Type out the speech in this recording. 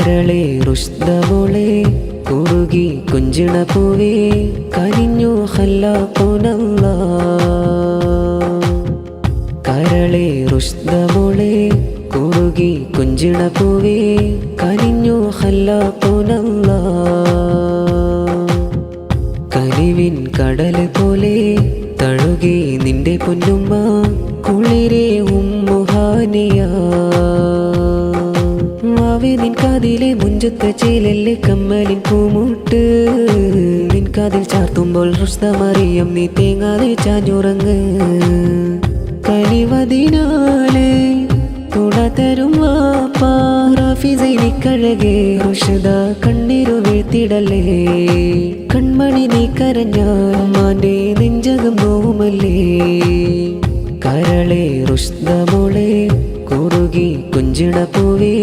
കരളെ റുഷ്ദമോളെ കുറുകി കുഞ്ചിണ പൂവേ കനിഞ്ഞു ഖല്ലാഖുനല്ലാഹ്. കരളെ റുഷ്ദമോളെ കുറുകി കുഞ്ചിണ പൂവേ കനിഞ്ഞു ഖല്ലാഖുനല്ലാഹ്. കനിവിൻ കടൽ പോലെ തഴുകി നിന്റെ പൊന്നുമ്മ കുളിരെ ഉമ്മുഹാനിയ. വാവേ നിൻ കാതിലെ മുഞ്ചത്തെ ചേലല്ലേ കമ്മലിൻ പൂമുട്ട്. നിൻ കാതിൽ ചാർത്തുമ്പോൾ റുസ്തമറിയം നീ തേങ്ങാതെ ചാഞ്ഞുറങ്ങ്. കനിവതിനാലെ തുണ തരും വാപ്പാ റാഫിസൈനിക്കഴകേ റുഷ്ദ കണ്ണീരു വീഴ്ത്തിടലേ. കൺമണി നീ കരഞ്ഞാൽ മാന്റെ നെഞ്ചകം നോവുമല്ലേ. കരളെ റുഷ്ദമോളെ കുറുകി കുഞ്ചിണ പൂവേ